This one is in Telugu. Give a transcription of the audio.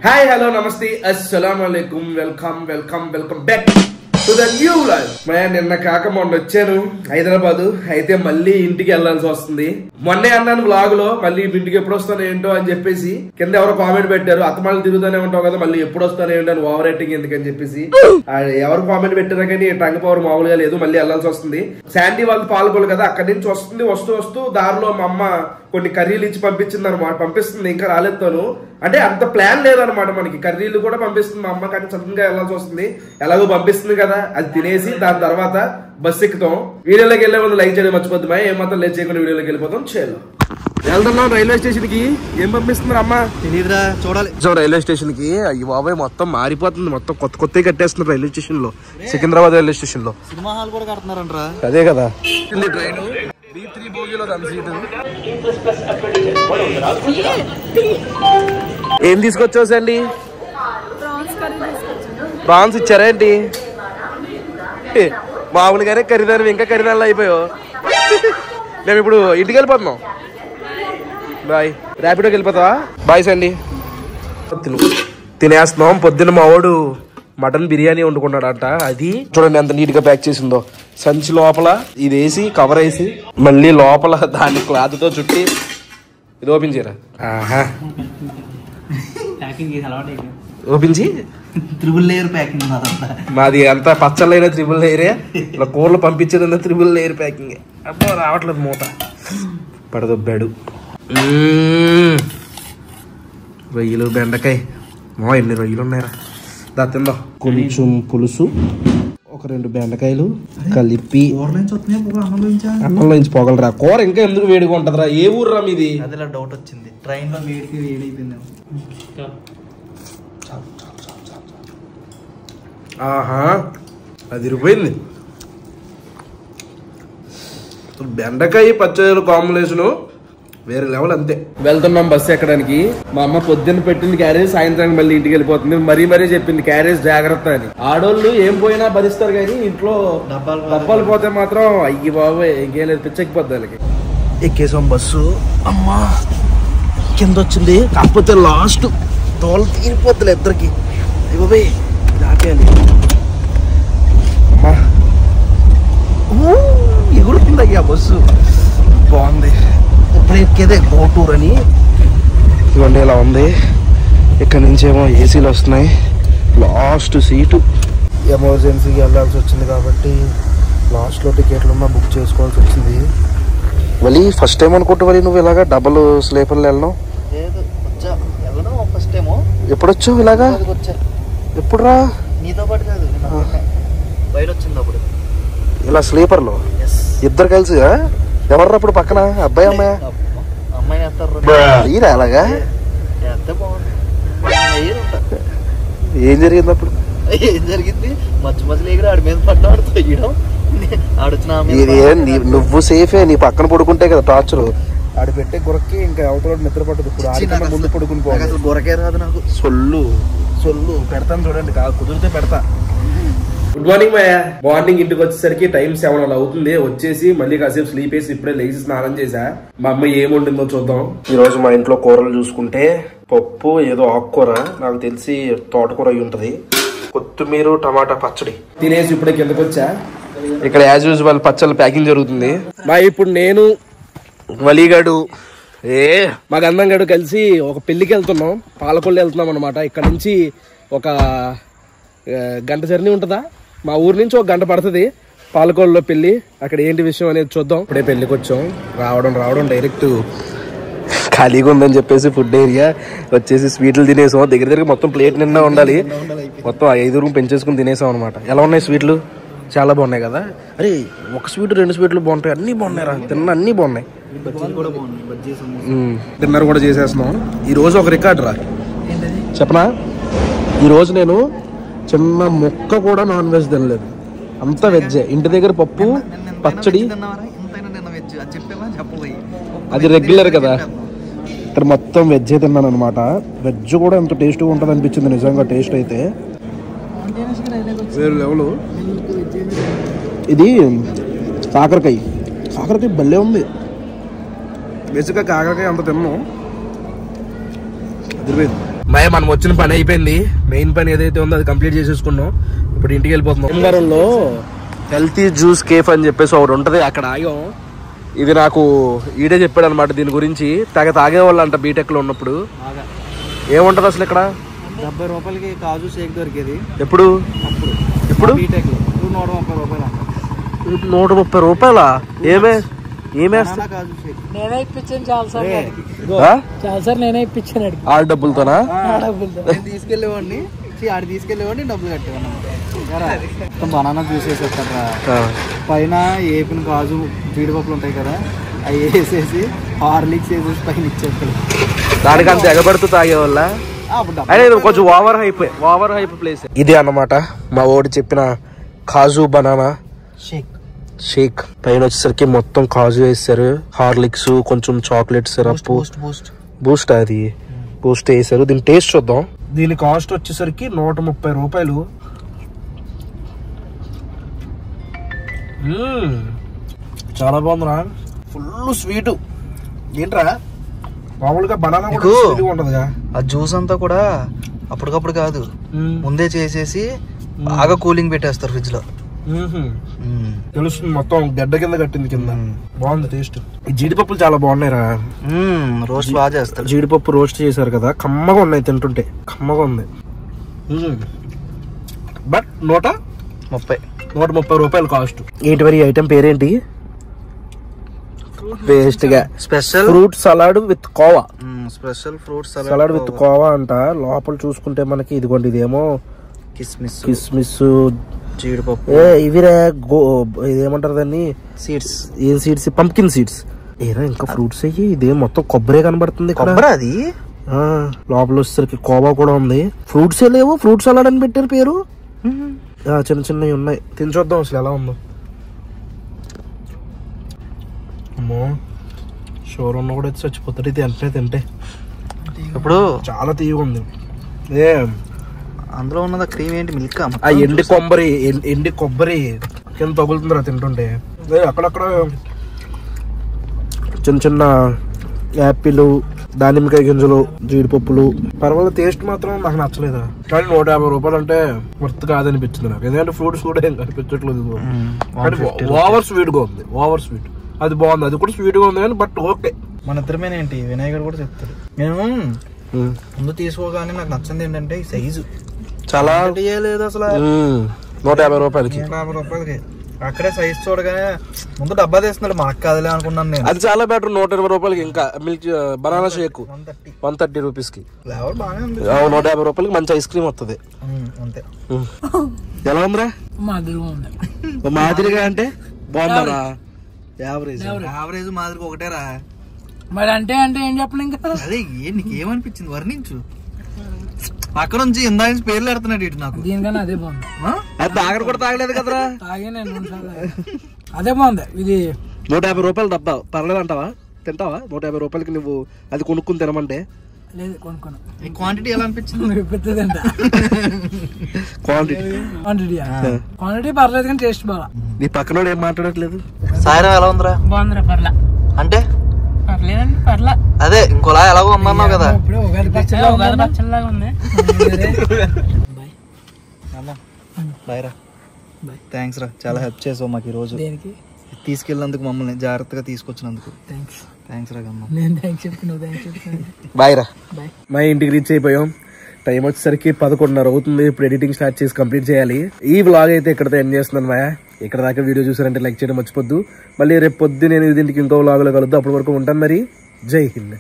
హాయ్ హలో నమస్తే అస్సలాము అలైకుం welcome back to the new life. నిన్న కాక మొన్న వచ్చాను హైదరాబాద్. అయితే మళ్ళీ ఇంటికి వెళ్లాల్సి వస్తుంది. మొన్నే అన్నాను వ్లాగ్ లో మళ్ళీ ఇంటికి ఎప్పుడు వస్తాను ఏంటో అని చెప్పేసి కింద ఎవరో కామెంట్ పెట్టారు, అత్తమాలు తిరుగుతూనే ఉంటావు కదా మళ్ళీ ఎప్పుడు వస్తాను ఏంటో అని ఓవర్ రేటింగ్ ఎందుకని చెప్పేసి ఎవరు కామెంట్ పెట్టారా కానీ టంగ్ పవర్ మామూలుగా లేదు. మళ్ళీ వెళ్లాల్సి వస్తుంది. శాండీ వాళ్ళు పాల్గొలు కదా అక్కడి నుంచి వస్తుంది. వస్తూ దారిలో మా అమ్మ కొన్ని కర్రీలు ఇచ్చి పంపించింది అనమాట. పంపిస్తుంది, ఇంకా రాలేదు. అంటే అంత ప్లాన్ లేదనమాట మనకి. కర్రీలు కూడా పంపిస్తుంది మా అమ్మ, కానీ సడన్ గా వెళ్లాల్సి వస్తుంది. ఎలాగో పంపిస్తుంది కదా అది తినేసి దాని తర్వాత బస్ ఎక్కుతాం. వీడియోలోకి వెళ్లే ముందు లైక్ చేయడం మర్చిపోద్దామా, ఏమాత్రం లేట్ చేయకుండా వీడియోలోకి వెళ్ళిపోతాం. చేయాలి వెళ్తున్నాం రైల్వే స్టేషన్ కి. ఏం పంపిస్తున్నారు అమ్మ తెలియదురా, చూడాలి. రైల్వే స్టేషన్ కి అయ్యి బాబాయ్ మొత్తం మారిపోతుంది. మొత్తం కొత్త కట్టేస్తున్నారు రైల్వే స్టేషన్ లో, సికింద్రాబాద్ రైల్వే స్టేషన్ లో. సినిమా హాల్ కూడా కడుతున్నారంట్రా. అదే కదా ట్రైన్ B3 బోగిలో సీటు. ఏం తీసుకొచ్చావు సండి? ప్రాన్స్ ఇచ్చారేంటి? మామూలుగానే ఖరీదారు, ఇంకా ఖరీదాలు అయిపోయావు. మేము ఇప్పుడు ఇంటికి వెళ్ళిపోతున్నాం. బాయ్. ర్యాపిడోకి వెళ్ళిపోతావా? బాయ్ సండి. తినేస్తున్నాం. పొద్దున్న మా వాడు మటన్ బిర్యానీ వండుకున్నాడంట. అది చూడండి ఎంత నీట్ గా ప్యాక్ చేసిందో. సంచి లోపల ఇది వేసి కవర్ వేసి మళ్ళీ లోపల దాన్ని క్లాత్ తో చుట్టి ఇది ఓపెన్ చేయరా. ఓపెన్ చేయి. త్రిబుల్ లేయర్ ప్యాకింగ్ మాది అంతా పచ్చళ్ళైన త్రిబుల్ లేయరే. ఇలా కూరలు పంపించేది త్రిబుల్ లేయర్ ప్యాకింగ్. అబ్బో రావట్లేదు మూత. పడదొబ్బాడు. రొయ్యలు బెండకాయ ఎన్ని రొయ్యలు ఉన్నాయరా. దా తిందాం. కొంచెం పులుసు, ఒక 2 బెండకాయలు కలిపి అన్నంలో నుంచి పొగలరా. కూర ఇంకా ఎందుకు వేడిగా ఉంటదిరా? ఏ ఊర్రా మీది? అదే డౌట్ వచ్చింది. ట్రైన్ లో వేడికి వేడైపోయింది. ఆహా అది ఇరిపోయింది. బెండకాయ పచ్చళ్ళు కాంబినేషను వేరే లెవెల్ అంతే. వెళ్తున్నాం బస్సు ఎక్కడానికి. మా అమ్మ పొద్దున్న పెట్టింది క్యారేజ్, సాయంత్రానికి మళ్ళీ ఇంటికి వెళ్ళిపోతుంది. మరీ చెప్పింది క్యారేజ్ జాగ్రత్త అని. ఆడోళ్ళు ఏం పోయినా భరిస్తారు కానీ ఇంట్లో డబ్బాలు పోతే మాత్రం అయ్యి బాబోయ్ ఇంకేం లేదు, పిచ్చెక్కిపోద్ది వాళ్ళకి. ఎక్కేసాం బస్సు. అమ్మా కింద వచ్చింది, కాకపోతే లాస్ట్ తోలు తీరిపోతుంది ఇద్దరికి. బాబోయ్ దాటేయాలి. అమ్మా ఎగురుతుంది అయ్యా బస్సు. బాగుంది. ఇప్పుడు ఎక్కేదే గో టూర్ అని. ఇవన్నీ ఇలా ఉంది. ఇక్కడ నుంచేమో ఏసీలు వస్తున్నాయి. Last seat. ఎమర్జెన్సీకి వెళ్ళాల్సి వచ్చింది కాబట్టి లాస్ట్లో టికెట్లు ఉన్నా బుక్ చేసుకోవాల్సి వచ్చింది. మళ్ళీ ఫస్ట్ టైం అనుకుంటా మళ్ళీ నువ్వు ఇలాగా డబుల్ స్లీపర్లు వెళ్ళను. First time. ఎప్పుడు వచ్చావు ఇలాగా? ఎప్పుడు రా? నీతో పాటు కాదు, బయట వచ్చింది అప్పుడు. ఇలా స్లీపర్లో ఇద్దరు కలిసి ఎవర్రా అప్పుడు పక్కన? అబ్బాయి అమ్మాయి? అమ్మాయిని వేస్తారు. అలాగా ఏం జరిగింది అప్పుడు? ఏం జరిగింది? మధ్యలో ఎగిరి ఆడి మీద పడ్డాడు. తొయ్యడం ఆడొచ్చిన నువ్వు సేఫే. నీ పక్కన పడుకుంటే కదా టార్చర్. ఆడి పెట్టే గురక్కి ఇంకా అవతల నిద్ర పట్టదు. ఇప్పుడు ముందు పడుకుని పోవాలి. గురకే రాదు నాకు. సొల్లు పెడతాను చూడండి, కుదిరితే పెడతా. గుడ్ మార్నింగ్ మాయా. మార్నింగ్ ఇంటికి వచ్చేసరికి టైం 7 అలా అవుతుంది. వచ్చేసి మళ్ళీ కాసేపు స్లీప్ వేసి ఇప్పుడే లేచి స్నానం చేసా. మా అమ్మ ఏం వండిందో చూద్దాం. ఈ రోజు మా ఇంట్లో కూరలు చూసుకుంటే పప్పు, ఏదో ఆకుకూర, నాకు తెలిసి తోటకూర అయి ఉంటది, కొత్తిమీర, టమాటా పచ్చడి. తినేసి ఇప్పుడే కిందకి వచ్చా. ఇక్కడ యాజ్ యూజువల్ పచ్చళ్ళ ప్యాకింగ్ జరుగుతుంది. మా ఇప్పుడు నేను వలీగాడు మా గంధంగాడు కలిసి ఒక పెళ్లికి వెళ్తున్నాం. పాలకొల్లు వెళ్తున్నాం అనమాట. ఇక్కడ నుంచి ఒక గంట జర్నీ ఉంటుందా. మా ఊరు నుంచి 1 గంట పడుతుంది పాలకొల్లులో పెళ్లి. అక్కడ ఏంటి విషయం అనేది చూద్దాం. ఇప్పుడే పెళ్లికి వచ్చాం. రావడం డైరెక్ట్ ఖాళీగా ఉందని చెప్పేసి ఫుడ్ ఏరియా వచ్చేసి స్వీట్లు తినేసాం. దగ్గర మొత్తం ప్లేట్ నిండా ఉండాలి. మొత్తం 5 పెంచేసుకుని తినేసాం అనమాట. ఎలా ఉన్నాయి స్వీట్లు? చాలా బాగున్నాయి కదా. అరే 1 స్వీట్ 2 స్వీట్లు బాగుంటాయి. అన్ని బాగున్నాయి రా. అన్ని బాగున్నాయి. డిన్నర్ కూడా చేసేస్తున్నాం. ఈ రోజు ఒక రికార్డ్ రా చెప్పనా. ఈరోజు నేను చిన్న ముక్క కూడా నాన్ వెజ్ తినలేదు. అంతా వెజ్జే. ఇంటి దగ్గర పప్పు, పచ్చడి. అది రెగ్యులర్ కదా. ఇక్కడ మొత్తం వెజ్జే తిన్నాను అనమాట. వెజ్ కూడా ఎంత టేస్ట్గా ఉంటుంది అనిపించింది నిజంగా. టేస్ట్ అయితే వేరే లెవెల్. ఇది కాకరకాయ భలే ఉంది. బేసిక్గా కాకరకాయ అంత తిన్నాను. అదిరిపోయింది. మాయ మనం వచ్చిన పని అయిపోయింది. మెయిన్ పని ఏదైతే ఉందో అది కంప్లీట్ చేసేసుకున్నాం. ఇప్పుడు ఇంటికి వెళ్ళిపోతున్నాం. భీమవరంలో హెల్తీ జ్యూస్ కేఫ్ అని చెప్పేసి ఒకటి ఉంటది, అక్కడ ఆగాం. ఇది నాకు ఈడే చెప్పాడు అనమాట దీని గురించి. తాగేవాళ్ళు అంట బీటెక్ లో ఉన్నప్పుడు. ఏముంటది అసలు ఇక్కడ? 70 రూపాయలకి కాజు షేక్ దొరికేది. ఎప్పుడు? ఇప్పుడు బీటెక్ లో 130 రూపాయలు. 130 రూపాయలా? ఏమేస్తా? కాజు షేక్ నేనే ఇప్పించాను చాలాసార్లు నేనే ఇప్పించాను. ఆ డబ్బులతోనా? తీసుకెళ్ళేవాడిని, ఆడ తీసుకెళ్ళేవాడిని, డబ్బులు కట్టేవాడిని. బనానా జ్యూస్ వేసేస్తారా పైన, ఏపిన కాజు జీడిపప్పులు ఉంటాయి కదా, అవి వేసేసి హార్లిక్స్ వేసేసి పైన ఇచ్చేస్తారు. దానికి అంత ఎగబడుతూ తాగేవాళ్ళ? కొంచెం ఓవర్ హైప్ ప్లేస్ ఇది అన్నమాట. మా ఓడి చెప్పిన కాజు బనానా షేక్. పైన వచ్చేసరికి మొత్తం కాజు వేస్తారు, హార్లిక్స్, కొంచెం చాక్లెట్ సిరప్, బూస్ట్ అది బూస్ట్ వేసారు. దీని టేస్ట్ చూద్దాం. దీని కాస్ట్ వచ్చేసరికి 130 రూపాయలు. చాలా బాగుందిరా, ఫుల్ స్వీట్. ఏంట్రా మామూలుగా బనానా ఉండదుగా? ఆ జ్యూస్ అంతా కూడా అప్పటికప్పుడు కాదు, ముందే చేసేసి బాగా కూలింగ్ పెట్టేస్తారు ఫ్రిడ్జ్ లో. తెలుస్తుంది, మొత్తం గడ్డ కింద కట్టింది కింద. బాగుంది టేస్ట్. ఈ జీడిపప్పులు చాలా బాగున్నాయిరా. రోస్ట్ బాగా చేస్తారు. జీడిపప్పు రోస్ట్ చేశారు కదా, కమ్మగా ఉన్నాయి, తింటుంటే కమ్మగా ఉంది. బట్ 130 రూపాయలు కాస్ట్. ఏంటి మరి ఐటమ్ పేరేంటి? బెస్ట్ గా special fruit salad with khoa. Special fruit salad with khoa అంట. లోపల చూసుకుంటే మనకి ఇదిగోండి, ఇదేమో కిస్మిస్, జీడిపప్పు, ఇవిరా ఇదేమంటారు దాన్ని, సీడ్స్. ఏం సీడ్స్? Pumpkin seeds. ఏరా ఇంకా ఫ్రూట్స్ అయ్యి, ఇదే మొత్తం కొబ్బరే కనబడుతుంది. అది లోపల వచ్చేసరికి కోవా కూడా ఉంది. ఫ్రూట్స్ ఏ లేవు, ఫ్రూట్ సలాడ్ అని పెట్టారు పేరు. చిన్న చిన్నవి ఉన్నాయి, తిని చూద్దాం అసలు ఎలా ఉందో. అమ్మో, షోర్ ఉన్న కూడా చచ్చిపోతాడు ఇది తింటే. ఇప్పుడు చాలా తీయగా ఉంది. అందులో ఉన్నది క్రీమ్ ఏంటి? మిల్క్. ఆ ఎండి కొబ్బరి కింద తగులుతుందిరా తింటుంటే. అక్కడక్కడ చిన్న చిన్న యాపిల్, దానిమ్మకాయ గింజలు, జీడిపప్పులు. పర్వాలేదు, టేస్ట్ మాత్రం నాకు నచ్చలేదు. కానీ 150 రూపాయలు అంటే వర్త్ కాదనిపించింది నాకు. ఎందుకంటే ఫ్రూట్స్ కూడా ఏం కనిపించట్లేదు. ఓవర్ స్వీట్ గా ఉంది, ఓవర్ స్వీట్. అది బాగుంది, అది కూడా స్వీట్ గా ఉంది కానీ బట్ ఓకే. మన ఇద్దరమేనేంటి, వినాయకుడు కూడా చెప్తాడు. నేను ముందు తీసుకోగానే నాకు నచ్చింది ఏంటంటే ఈ సైజు చాలా లేదు అసలు. 150 రూపాయలకి. అక్కడే సైజ్ చూడగానే ముందు డబ్బా తీస్తున్నాడు, మాకు కాదులే అనుకున్నాను నేను. అది చాలా బెటర్. 120 రూపాయలకి ఇంకా మిల్క్ బనానా షేక్ 130 రూపీస్ కి. ఫ్లేవర్ బాగానే ఉంది. 150 రూపాయలకి మంచి ఐస్ క్రీమ్ వస్తుంది. అంతే. ఎలా ఉందిరా? మాదిరిగా అంటే బాగుందా? యావరేజ్ మాదిరిగా ఒకటేరా. మరి అంటే ఏం చెప్పను ఇంకా. అదే నీకేమనిపించింది వర్ణించు. పక్క నుంచి ఇందాక పేర్లు పెడుతున్నాడు ఇటు నాకు. దీనికన్నా అదే బాగుంది. అది తాగడం కూడా తాగలేదు కదరా? తాగే నేను అదే బాగుంది. ఇది 150 రూపాయలు డబ్బా పర్లేదు అంటావా? తింటావా 150 రూపాయలకి? నువ్వు అది కొనుక్కుని తినమంటే? లేదు, కొనుక్కోను. క్వాంటిటీ ఎలా అనిపించింది? క్వాంటిటీ పర్లేదు కానీ టేస్ట్ బాగా. నీ పక్కన ఏం మాట్లాడట్లేదు? సాయిరం ఎలా ఉందిరా? బాగుందిరా, పర్లా. అంటే పర్లేదండి, పర్లా. అదే ఇంకోలా ఎలాగో ఉందన్నావు కదా. ఉగాది పచ్చడిలాగా ఉంది. బాయ్ రా. థ్యాంక్స్ రా, చాలా హెల్ప్ చేసావు మాకు ఈ రోజు. తీసుకెళ్ళినందుకు, మమ్మల్ని జాగ్రత్తగా తీసుకొచ్చినందుకు థ్యాంక్స్ రా. బాయ్ రా. మా ఇంటికి రీచ్ అయిపోయాం. టైం వచ్చేసరికి 11:30 అవుతుంది. ఇప్పుడు ఎడిటింగ్ స్టార్ట్ చేసి కంప్లీట్ చేయాలి. ఈ వ్లాగ్ అయితే ఇక్కడతో ఎండ్ చేస్తున్నాను. మాయా, ఇక్కడ దాకా వీడియో చూసారంటే లైక్ చేయడం మర్చిపోద్దు. మళ్ళీ రేపు పొద్దు నేను ఇంటికి ఇంకో వ్లాగ్ లో కలుద్దాం. అప్పటి వరకు ఉంటాను మరి. జై హింద్.